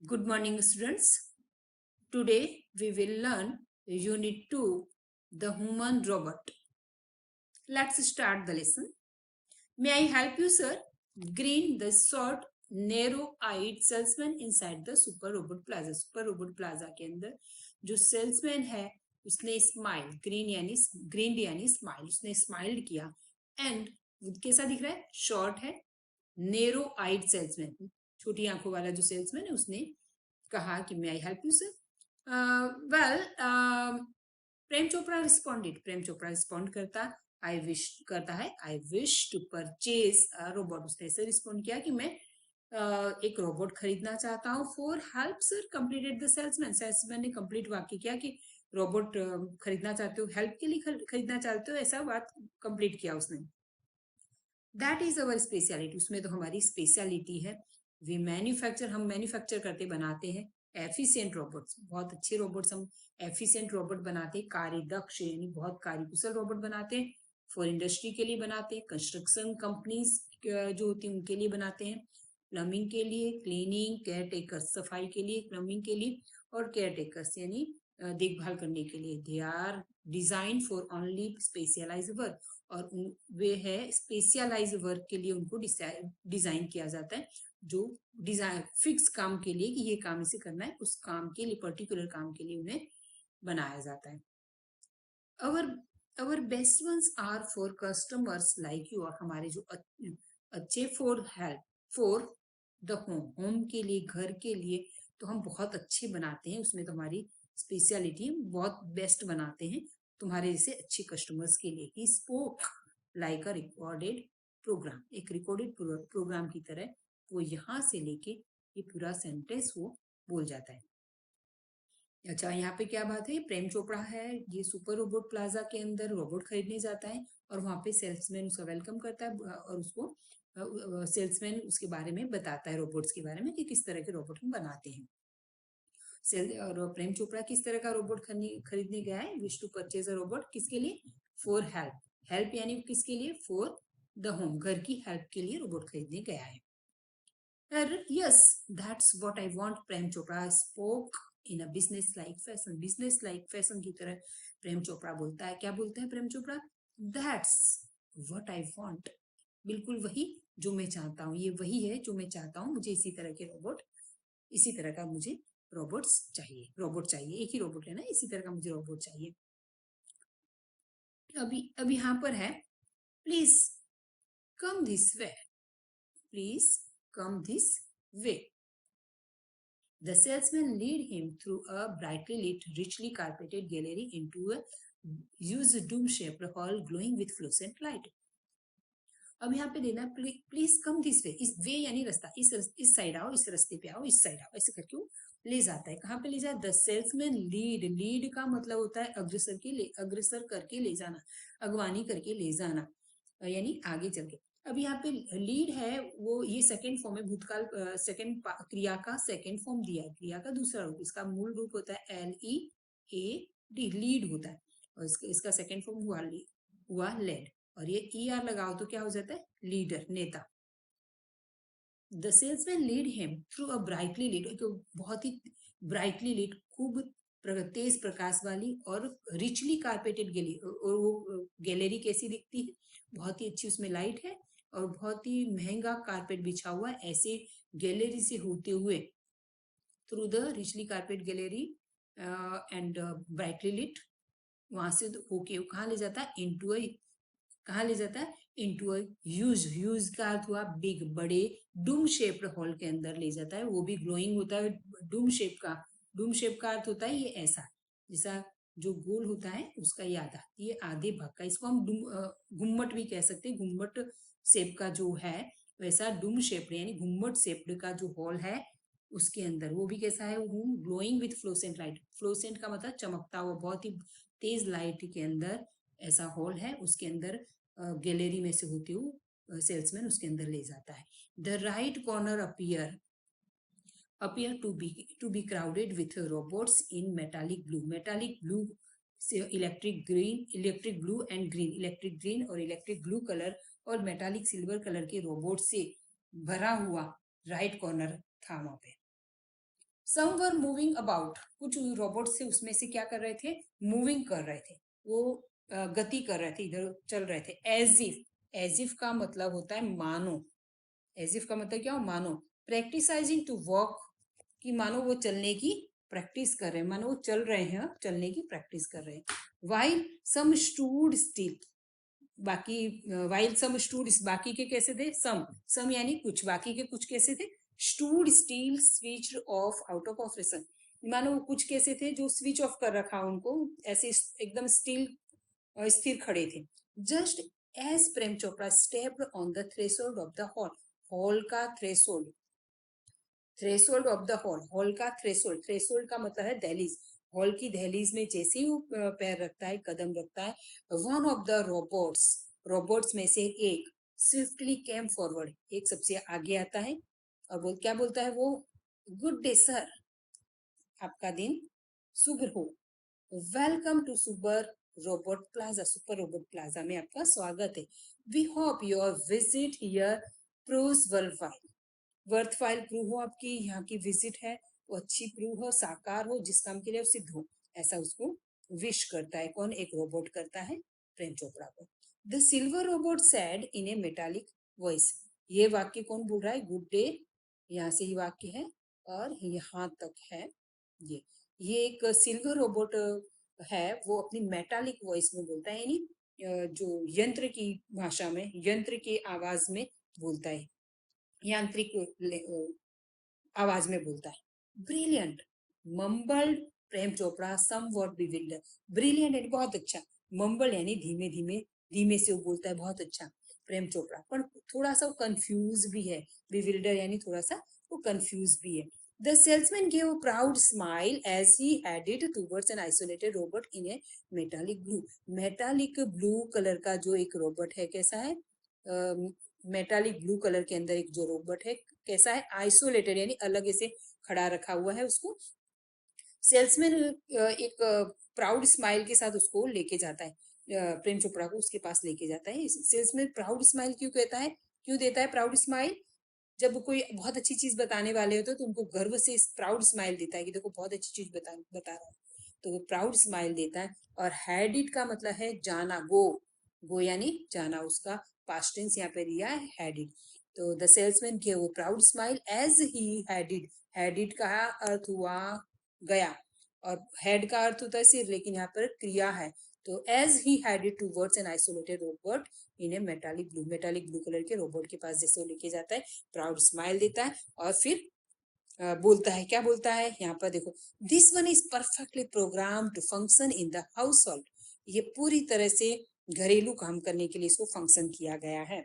Good morning, students. Today we will learn Unit 2, the human robot. Let's start the lesson. May I help you, sir? Green, the short, narrow-eyed salesman inside the Super Robot Plaza. Super Robot Plaza के अंदर जो salesman है उसने smile green यानी smile उसने smiled किया and कैसा दिख रहा है शॉर्ट है नेरो आइड सेल्समैन छोटी आंखों वाला जो सेल्समैन है उसने कहा कि may I help you sir well Prem Chopra responded Prem Chopra respond करता है I wish to purchase robot उसने ऐसे रिस्पॉन्ड किया कि मैं एक रोबोट खरीदना चाहता हूँ for help sir completed the salesman ने कंप्लीट वाक्य किया कि रोबोट खरीदना चाहते हो हेल्प के लिए खरीदना चाहते हो ऐसा बात कंप्लीट किया उसने दैट इज अवर स्पेशलिटी उसमें तो हमारी स्पेशलिटी है हम मैन्युफैक्चर करते बनाते हैं एफिशिएंट रोबोट्स बहुत अच्छे रोबोट्स हम एफिशिएंट रोबोट बनाते हैं कार्यदक्ष यानी बहुत कार्यकुशल रोबोट बनाते हैं फॉर इंडस्ट्री के लिए बनाते हैं कंस्ट्रक्शन कंपनीज जो होती है उनके लिए बनाते हैं प्लम्बिंग के लिए क्लीनिंग केयर टेकर्स सफाई के लिए प्लम्बिंग के लिए और केयर टेकर्स यानी देखभाल करने के लिए they are design for only specialize work और वे है स्पेशलाइज वर्क के लिए उनको डिजाइन किया जाता है जो डिजाइन फिक्स काम के लिए कि ये काम इसे करना है उस काम के लिए पर्टिकुलर काम के लिए उन्हें बनाया जाता है our our best ones are for customers like you और हमारे जो अच्छे for help for the home के लिए घर के लिए तो हम बहुत अच्छे बनाते हैं उसमें तो हमारी स्पेशलिटी बहुत बेस्ट बनाते हैं तुम्हारे जैसे अच्छे कस्टमर्स के लिए ही spoke like a recorded program एक रिकॉर्डेड प्रोग्राम की तरह वो यहाँ से लेके ये पूरा सेंटेंस वो बोल जाता है अच्छा यहाँ पे क्या बात है प्रेम चोपड़ा है ये सुपर रोबोट प्लाजा के अंदर रोबोट खरीदने जाता है और वहां पे सेल्समैन उसका वेलकम करता है और उसको सेल्समैन उसके बारे में बताता है रोबोट्स के बारे में कि किस तरह के रोबोट हम बनाते हैं और प्रेम चोपड़ा किस तरह का रोबोट खरीदने गया है wish to purchase a robot किसके लिए फॉर हेल्प हेल्प यानी किसके लिए फॉर द होम घर की हेल्प के लिए रोबोट खरीदने गया है yes that's what I want Prem Chopra spoke in a business like fashion की तरह प्रेम चोपड़ा बोलता है क्या बोलता है Prem Chopra that's what I want बिल्कुल वही जो मैं चाहता हूँ ये वही है जो मैं चाहता हूँ मुझे इसी तरह का मुझे रोबोट चाहिए एक ही रोबोट है ना इसी तरह का मुझे रोबोट चाहिए अभी यहाँ पर है please come this way please come this way The salesman lead him through a brightly lit, richly carpeted gallery into a used dome-shaped hall glowing with fluorescent light. अब यहाँ पे देना प्लीज कम दिस वे इस वे यानी रास्ता इस side आओ इस रास्ते पे आओ इस साइड आओ ऐसे करके वो ले जाता है कहाँ पे ले जाए द सेल्समैन लीड का मतलब होता है अग्रसर करके ले जाना अगवानी करके ले जाना यानी आगे चल के अब यहाँ पे लीड है वो ये सेकंड फॉर्म है भूतकाल सेकंड क्रिया का सेकंड फॉर्म दिया है क्रिया का दूसरा रूप इसका मूल रूप होता है LEAD लीड होता है और इसका सेकंड फॉर्म हुआ लेड और ये ER लगाओ तो क्या हो जाता है लीडर नेता the salesman lead him through a brightly lead एक बहुत ही ब्राइटली लीड खूब तेज प्रकाश वाली और रिचली कारपेटेड गैलरी और वो गैलरी कैसी दिखती है बहुत ही अच्छी उसमें लाइट है और बहुत ही महंगा कारपेट बिछा हुआ है ऐसे गैलरी से होते हुए through the richly carpet gallery and brightly lit वहां से होके कहाँ ले जाता है कहाँ ले जाता है इनटू ह्यूज का अर्थ हुआ बिग बड़े डूम शेप्ड हॉल के अंदर ले जाता है वो भी ग्लोइंग होता है डूम शेप का अर्थ होता है ये ऐसा जैसा जो गोल होता है उसका ये आधे भाग का इसको हम घुम्मट भी कह सकते हैं घुम्मट शेप का जो है वैसा डूम शेप्ड यानी घुम्मट शेप्ड का जो हॉल है उसके अंदर वो भी कैसा है ग्लोइंग विथ फ्लोसेंट लाइट फ्लोसेंट का मतलब चमकता हुआ बहुत ही तेज लाइट के अंदर ऐसा हॉल है उसके अंदर गैलरी में से होते हुए सेल्समैन उसके अंदर ले जाता है the right corner appear to be crowded with robots in metallic blue से इलेक्ट्रिक ग्रीन और इलेक्ट्रिक ब्लू कलर और मेटालिक सिल्वर कलर के रोबोट से भरा हुआ राइट कॉर्नर था वहां पे सम वर मूविंग अबाउट, कुछ रोबोट से उसमें से क्या कर रहे थे, मूविंग कर रहे थे, वो गति कर रहे थे, इधर चल रहे थे। एज इफ का मतलब होता है मानो, एज इफ का मतलब क्या हो, मानो। प्रैक्टिसाइजिंग टू वॉक, कि मानो वो चलने की प्रैक्टिस कर रहे हैं, मानो वो चल रहे हैं, चलने की प्रैक्टिस कर रहे हैं। वाइल सम स्टूड स्टिल, बाकी वाइल सम स्टूड, बाकी के कैसे थे, सम यानी कुछ, बाकी के कुछ कैसे थे, stood still switch off out of operation, मानो वो कुछ कैसे थे जो स्विच ऑफ कर रखा उनको, ऐसे एकदम स्टिल, स्थिर खड़े थे। Just as Prem Chopra stepped on the threshold of the hall, hall का threshold, threshold of the hall, hall का थ्रेशोल्ड, थ्रेशोल्ड का मतलब है दहलीज, हॉल की दहलीज में जैसे ही वो पैर रखता है, कदम रखता है, one of the robots, robots में से एक स्विफ्टली केम फॉरवर्ड, एक सबसे आगे आता है और क्या बोलता है वो, गुड डे सर, आपका दिन शुभ हो, welcome to super robot plaza, super robot plaza में आपका स्वागत है। We hope your visit here proves worldwide, worthwhile prove हो, आपकी यहाँ की विजिट है वो अच्छी प्रूव हो, साकार हो, जिस काम के लिए सिद्ध हो, ऐसा उसको विश करता है। कौन, एक रोबोट करता है प्रेम चोपड़ा को। The silver robot sad in a metallic voice, ये वाक्य कौन बोल रहा है, गुड डे, यहाँ से ही वाक्य है और यहाँ तक है। ये एक सिल्वर रोबोट है, वो अपनी मेटालिक वॉइस में बोलता है, यानी जो यंत्र की भाषा में, यंत्र के आवाज में बोलता है, यांत्रिक आवाज में बोलता है। Brilliant mumbled Prem Chopra some word bewilder, brilliant यानी बहुत अच्छा, मम्बल यानी धीमे धीमे, धीमे से वो बोलता है, बहुत अच्छा प्रेम चोपड़ा, पर थोड़ा सा वो कंफ्यूज भी है, बिविल्डर यानी थोड़ा सा वो कंफ्यूज भी है। The salesman gave a proud smile as he headed towards an isolated robot in a metallic blue. Metallic blue colour का जो एक रोबोट है, कैसा है, मेटालिक ब्लू कलर के अंदर एक जो रोबोट है, कैसा है, आइसोलेटेड यानी अलग ऐसे खड़ा रखा हुआ है उसको। सेल्समैन एक प्राउड स्माइल के साथ उसको लेके जाता है, प्रेम चोपड़ा को उसके पास लेके जाता है। सेल्समैन प्राउड स्माइल क्यों कहता है, क्यों देता है प्राउड स्माइल, जब कोई बहुत अच्छी चीज बताने वाले होते तो उनको गर्व से प्राउड स्माइल देता है कि देखो बहुत अच्छी चीज बता रहा है, तो वो प्राउड स्माइल देता है। और हैड इट का मतलब है जाना, गो यानी जाना, उसका पास्ट टेंस यहाँ पे लिया है, हैड इट। तो द सेल्समैन के वो proud smile as he had it का अर्थ हुआ गया, और हेड का अर्थ होता है सिर, लेकिन यहाँ पर क्रिया है, तो as he had it towards an isolated robot in a metallic blue colour के रोबोट के पास जैसे वो लेके जाता है, प्राउड स्माइल देता है और फिर बोलता है, क्या बोलता है यहाँ पर देखो, this one is perfectly program to function in the household, ये पूरी तरह से घरेलू काम करने के लिए इसको फंक्शन किया गया है।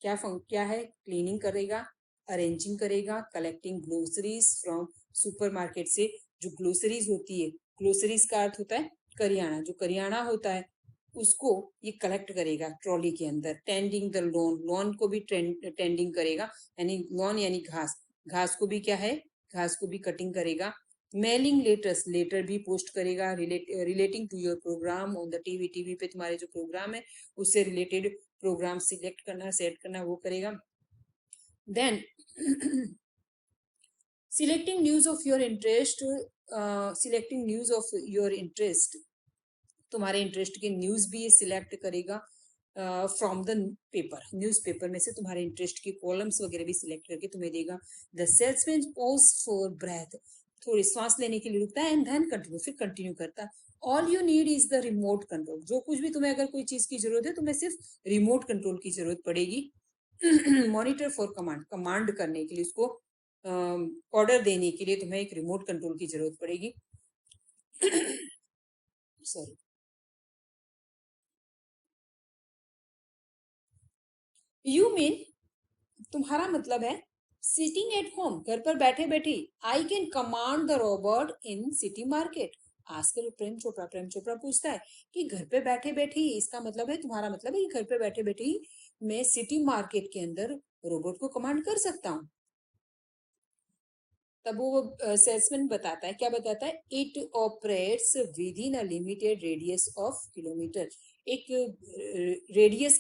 क्या है, क्लीनिंग करेगा, अरेंजिंग करेगा, कलेक्टिंग ग्लोसरीज फ्रॉम सुपरमार्केट से, जो ग्लोसरीज होती है, ग्लोसरीज का अर्थ होता है करियाना, जो करियाना होता है उसको ये कलेक्ट करेगा ट्रॉली के अंदर। टेंडिंग द लॉन, लॉन को भी टेंडिंग करेगा, यानी लॉन यानी घास, घास को भी क्या है, घास को भी कटिंग करेगा। मेलिंग लेटर्स, लेटर भी पोस्ट करेगा, relating to your program on the TV, TV पे तुम्हारे जो प्रोग्राम है उससे रिलेटेड प्रोग्राम सिलेक्ट करना, सेट करना, वो करेगा। Then selecting news of your interest, selecting news of your interest, तुम्हारे इंटरेस्ट के न्यूज भी ये सिलेक्ट करेगा फ्रॉम द पेपर, न्यूज़पेपर में से तुम्हारे इंटरेस्ट के कॉलम्स वगैरह भी सिलेक्ट करके तुम्हें देगा। The salesman pause for breath, थोड़ी सांस लेने के लिए रुकता है, एंड देन कंटिन्यू, फिर कंटिन्यू करता है। All you need is the remote control, जो कुछ भी तुम्हें अगर कोई चीज की जरूरत है, तुम्हें सिर्फ रिमोट कंट्रोल की जरूरत पड़ेगी। मॉनिटर फॉर कमांड, कमांड करने के लिए, उसको ऑर्डर देने के लिए तुम्हें एक रिमोट कंट्रोल की जरूरत पड़ेगी। सॉरी, यू मीन, तुम्हारा मतलब है, सिटिंग एट होम, घर पर बैठे बैठे, I can command the robot in city market, आजकल प्रेम चोपड़ा, प्रेम चोपड़ा पूछता है कि घर पे बैठे बैठे ही, इसका मतलब है, तुम्हारा मतलब है कि घर पे बैठे बैठे ही मैं सिटी मार्केट के अंदर रोबोट को कमांड कर सकता हूँ। तब वो सेल्समैन बताता है, क्या बताता है, it operates with in a limited radius of kilometre, एक रेडियस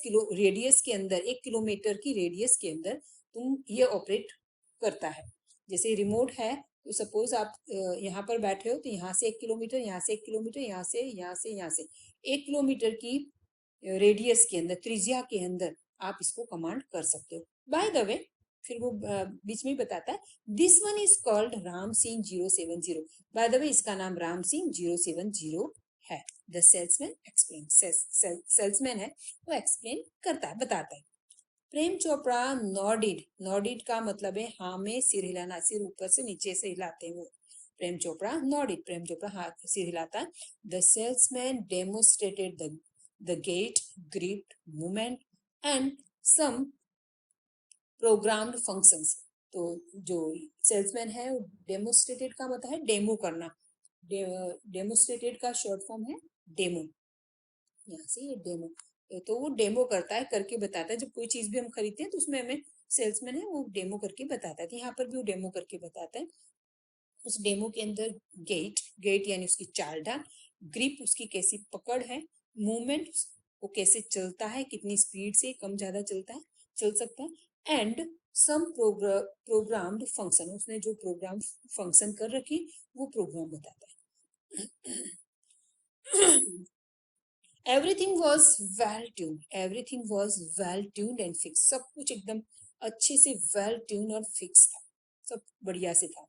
के अंदर, 1 किलोमीटर की रेडियस के अंदर तुम ये ऑपरेट करता है। जैसे रिमोट है तो सपोज आप यहाँ पर बैठे हो तो यहाँ से 1 किलोमीटर, यहाँ से 1 किलोमीटर, यहाँ से 1 किलोमीटर की रेडियस के अंदर, त्रिज्या के अंदर आप इसको कमांड कर सकते हो। बाय द वे, फिर वो बीच में बताता है this one is called Ram Singh 070। By the way, इसका नाम राम सिंह 070 है। द सेल्समैन एक्सप्लेन, सेल्समैन है वो एक्सप्लेन करता है, बताता है। प्रेम चोपड़ा नॉडिड, नॉडिड का मतलब है हाँ में सिर हिलाना, सिर ऊपर से नीचे से हिलाते हैं वो। प्रेम चोपड़ा नॉडिड, प्रेम चोपड़ा हाथ सिर हिलाता है। The salesman demonstrated the gait, grip, movement and some programmed functions. तो जो सेल्समैन है, डेमोस्ट्रेटेड का मतलब है डेमो करना, डेमोस्ट्रेटेड का शॉर्ट फॉर्म है डेमो, यहाँ से ये डेमो। तो वो डेमो करता है, करके बताता है। जब कोई चीज भी हम खरीदते हैं तो उसमें हमें सेल्समैन है वो डेमो करके बताता है। तो यहाँ पर भी वो डेमो करके बताता है। उस डेमो के अंदर गेट, गेट यानी उसकी चाल ढाल, ग्रिप उसकी कैसी पकड़ है, मूवमेंट वो कैसे चलता है, कितनी स्पीड से कम ज्यादा चलता है, चल सकता है, एंड सम प्रोग्राम्ड फंक्शन, उसने जो प्रोग्राम फंक्शन कर रखी वो प्रोग्राम बताता है। Everything was well tuned, everything was well tuned and fix, सब कुछ एकदम अच्छे से वेल ट्यून और फिक्स था, सब बढ़िया से था।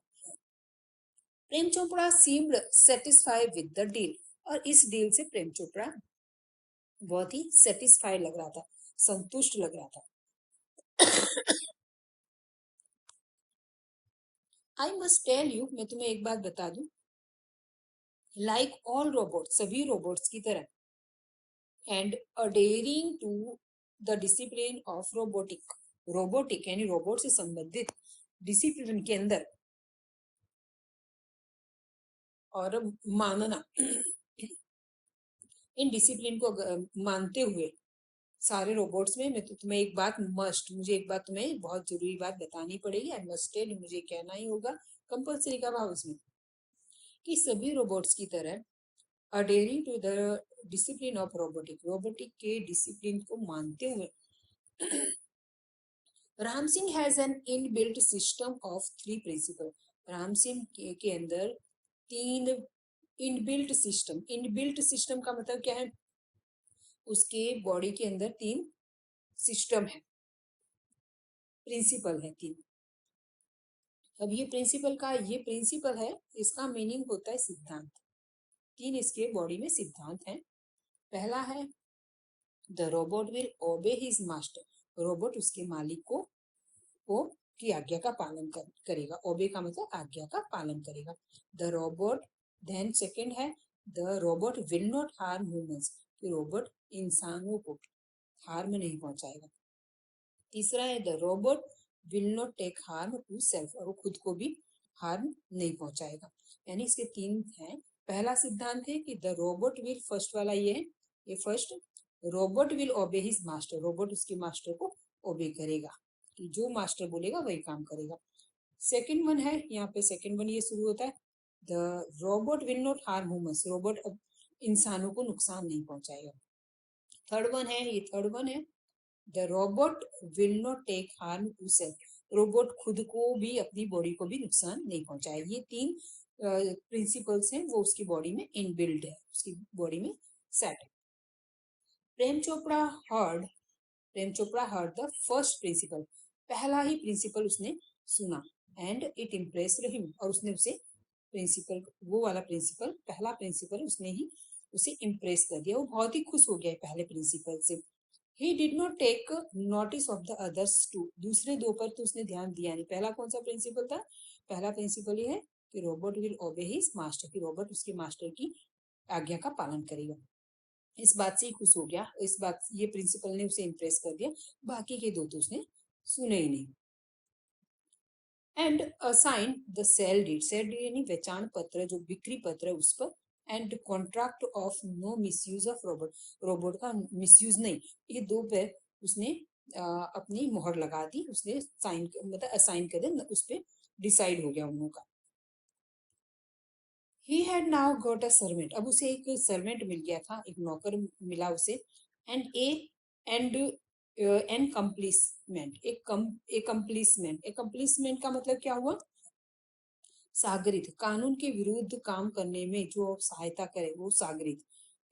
Prem Chopra seemed satisfied with the deal, और इस डील से प्रेम चोपड़ा बहुत ही सेटिस्फाइड लग रहा था, संतुष्ट लग रहा था। आई मस्ट टेल यू, मैं तुम्हें एक बात बता दूं, लाइक ऑल रोबोट, सभी रोबोट्स की तरह, and adhering to the discipline of robotic, robotic यानी रोबोट से संबंधित डिसिप्लिन के अंदर और मानना, इन डिसिप्लिन को मानते हुए सारे रोबोट्स में, मैं तो तुम्हें एक बात मस्ट, मुझे एक बात तुम्हें बहुत जरूरी बात बतानी पड़ेगी, आई मस्ट टेल, मुझे कहना ही होगा, कंपल्सरी का भाव इसमें, कि सभी रोबोट्स की तरह adhering to the discipline of robotic, robotic के डिसिप्लिन को मानते हुए, Ram Singh has an inbuilt system of 3 principle, Ram Singh के अंदर 3 इनबिल्ट सिस्टम, इनबिल्ट सिस्टम का मतलब क्या है, उसके बॉडी के अंदर 3 सिस्टम है, प्रिंसिपल है 3। अब ये प्रिंसिपल का, ये प्रिंसिपल है, इसका मीनिंग होता है सिद्धांत। 3 इसके बॉडी में सिद्धांत है। पहला है द रोबोट विल ओबे हिज मास्टर, रोबोट उसके मालिक को की आज्ञा का पालन करेगा, ओबे का मतलब आज्ञा का पालन करेगा। द रोबोट, देन सेकंड है the robot will not harm humans, कि रोबोट इंसानों को हार्म नहीं पहुंचाएगा। तीसरा है the robot will not take harm to self, और वो खुद को भी हार्म नहीं पहुंचाएगा। यानी इसके 3 हैं। पहला सिद्धांत है कि द रोबोट विल, फर्स्ट वाला ये है, ये फर्स्ट, रोबोट विल ओबे हिज मास्टर, रोबोट उसके मास्टर को ओबे करेगा, कि जो मास्टर बोलेगा वही काम करेगा। सेकंड वन है, यहाँ पे सेकंड वन ये शुरू होता है, the robot will not harm humans, robot अब इंसानों को नुकसान नहीं पहुंचाएगा। थर्ड वन है, ये थर्ड वन है, the robot will not take harm to self, robot खुद को भी, अपनी बॉडी को भी नुकसान नहीं पहुंचाएगा। ये 3 प्रिंसिपल्स हैं, वो उसकी बॉडी में इनबिल्ड है, उसकी बॉडी में सेट है। Prem Chopra heard, Prem Chopra heard the first principle, पहला ही प्रिंसिपल उसने सुना, एंड इट इम्प्रेस्ड हिम, और उसने उसे प्रिंसिपल, वो वाला प्रिंसिपल, पहला प्रिंसिपल उसने ही उसे इम्प्रेस कर दिया, वो बहुत ही खुश हो गया पहले प्रिंसिपल से। He did not take notice of the others too, दूसरे 2 पर तो उसने ध्यान दिया नहीं। पहला कौन सा प्रिंसिपल था, पहला प्रिंसिपल ये है कि रोबोट विल ओबे हिज मास्टर, कि रोबोट उसके मास्टर की आज्ञा का पालन करेगा। इस बात से ही खुश हो गया, इस बात, ये प्रिंसिपल ने उसे इम्प्रेस कर दिया, बाकी के 2 तो उसने सुने ही नहीं। And assign the sale deed, sale deed यानी पहचान पत्र, जो बिक्री पत्र है उस पर, and contract of no misuse of robot, robot का मिसयूज नहीं, ये 2 पे उसने अपनी मोहर लगा दी, उसने साइन मतलब असाइन कर दिया, उस पर डिसाइड हो गया उन लोगों का। He had now got a servant, अब उसे एक सर्वेंट मिल गया था, एक नौकर मिला उसे, एंड एंड एन कंप्लीसमेंट, एक कंप्लीसमेंट, एक कंप्लीसमेंट का मतलब क्या हुआ, सागरित, कानून के विरुद्ध काम करने में जो सहायता करे वो सागरित,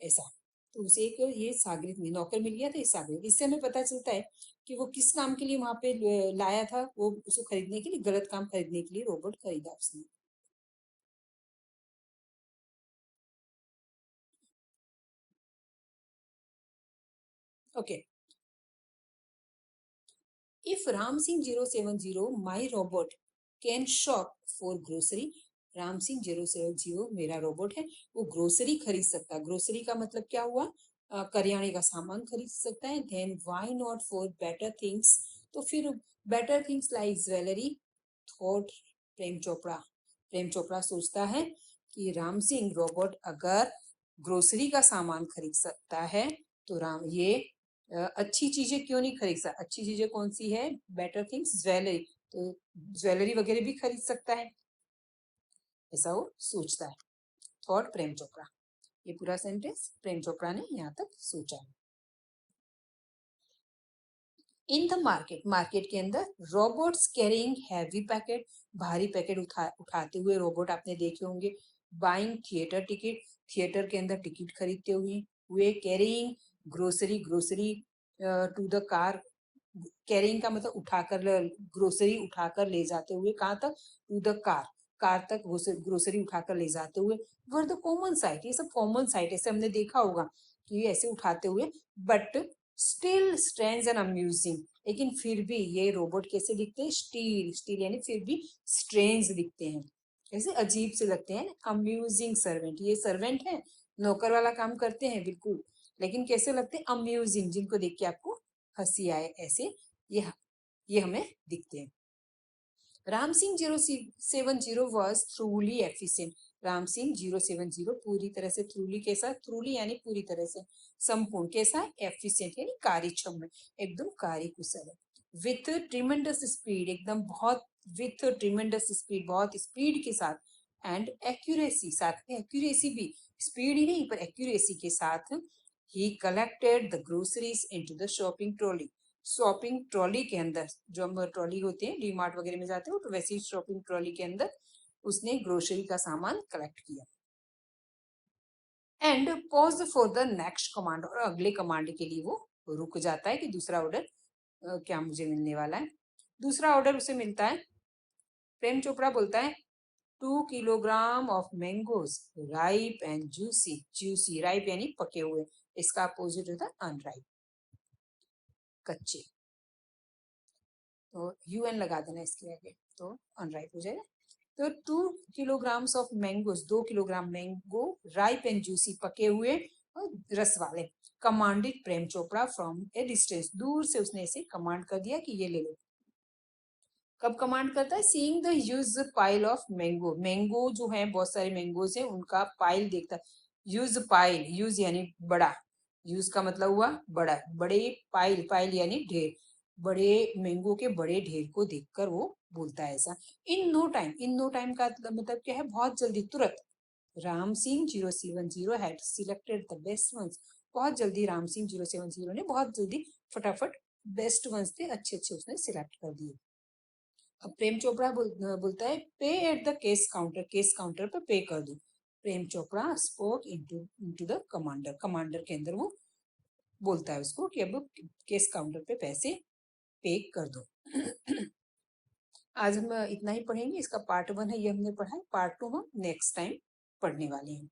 ऐसा। तो उसे एक ये सागरित में नौकर मिल गया था, ये सागरित। इससे हमें पता चलता है कि वो किस काम के लिए वहां पे लाया था, वो उसको खरीदने के लिए, गलत काम खरीदने के लिए रोबोट खरीदा उसने। Okay, if Ram Singh 070 my robot can shop for grocery, Ram Singh 070 मेरा रोबोट है, वो ग्रोसरी खरीद सकता है। ग्रोसरी का मतलब क्या हुआ, करियाने का सामान खरीद सकता है। Then why not for better things, तो फिर better things like jewellery, thought Prem Chopra. Prem Chopra सोचता है कि राम सिंह रोबोट अगर ग्रोसरी का सामान खरीद सकता है तो राम ये अच्छी चीजें क्यों नहीं खरीद सकता। अच्छी चीजें कौन सी है, बेटर थिंग्स, ज्वेलरी, तो ज्वेलरी वगैरह भी खरीद सकता है, ऐसा वो सोचता है। थॉट प्रेम चोपड़ा, ये पूरा सेंटेंस प्रेम चोपड़ा ने यहाँ तक सोचा। इन द मार्केट, मार्केट के अंदर रोबोट्स कैरिंग हैवी पैकेट, भारी पैकेट उठाते हुए रोबोट आपने देखे होंगे। बाइंग थिएटर टिकट, थिएटर के अंदर टिकट खरीदते हुए carrying grocery, grocery to the car, carrying का मतलब उठाकर, ग्रोसरी उठाकर ले जाते हुए, कहाँ तक, टू द कार, कार तक ग्रोसरी उठाकर ले जाते हुए। वर द कॉमन साइट, ये सब कॉमन साइट, ऐसे हमने देखा होगा कि ऐसे उठाते हुए। But still strange and amusing, लेकिन फिर भी ये रोबोट कैसे दिखते हैं, स्टील, स्टील यानी फिर भी स्ट्रेंज दिखते हैं, ऐसे अजीब से लगते हैं। अम्यूजिंग सर्वेंट, ये सर्वेंट है, नौकर वाला काम करते हैं बिल्कुल, लेकिन कैसे लगते हैं, अम्यूजिंग, जिनको देख के आपको हंसी आए, ऐसे ये हमें दिखते हैं। राम सिंह 070 वॉज थ्रूली एफिशिएंट, राम सिंह 070 पूरी तरह से, थ्रूली कैसा, थ्रूली यानी पूरी तरह से, संपूर्ण, कैसा, एफिशिएंट यानी कार्यक्षम है, एकदम कार्यकुशल है। विथ ट्रिमेंडस स्पीड, एकदम बहुत, विथ ट्रिमेंडस स्पीड, बहुत स्पीड के साथ, एंड एक्यूरेसी, साथ में एक्यूरेसी भी, स्पीड ही नहीं पर एक्यूरेसी के साथ, ही collected the groceries into the shopping trolley, shopping trolley के अंदर, जो हम ट्रॉली होते हैं डी मार्ट वगैरह में जाते हो, तो वैसे ही शॉपिंग ट्रॉली के अंदर उसने ग्रोसरी का सामान कलेक्ट किया। And pause for the next command, और अगले कमांड के लिए वो रुक जाता है कि दूसरा ऑर्डर क्या मुझे मिलने वाला है। दूसरा ऑर्डर उसे मिलता है, प्रेम चोपड़ा बोलता है 2 kilogram of mangoes ripe and juicy, juicy ripe यानी पके हुए, इसका अपोजिट होता है अनराइप, कच्चे, तो UN लगा देना इसके आगे, तो अनराइप हो जाएगा। तो 2 kilograms of mangoes, 2 kilogram mango, ripe and juicy, पके हुए और रस वाले, commanded Prem Chopra from A distance, दूर से उसने इसे कमांड कर दिया कि ये ले लो। कब कमांड करता है, seeing the use pile of mango, mango जो है बहुत सारे मैंगोज है उनका पाइल देखता है, यूज पाइल, यूज यानी बड़ा, यूज का मतलब हुआ बड़ा, बड़े पाइल, पाइल यानी ढेर, बड़े मैंगो के बड़े ढेर को देखकर वो बोलता है ऐसा। In no time, in no time का मतलब क्या है, बहुत जल्दी, तुरंत। Ram Singh 070 had selected the best ones, बहुत जल्दी राम सिंह 070 ने बहुत जल्दी फटाफट बेस्ट वंस थे, अच्छे अच्छे उसने सिलेक्ट कर दिए। अब प्रेम चोपड़ा बोलता है pay at the cash counter, cash counter पे पे कर दो। Prem Chopra spoke into the commander, commander के अंदर वो बोलता है उसको कि अब केस काउंटर पे पैसे पे कर दो। आज हम इतना ही पढ़ेंगे, इसका पार्ट 1 है ये हमने पढ़ा है, पार्ट 2 हम नेक्स्ट टाइम पढ़ने वाले हैं।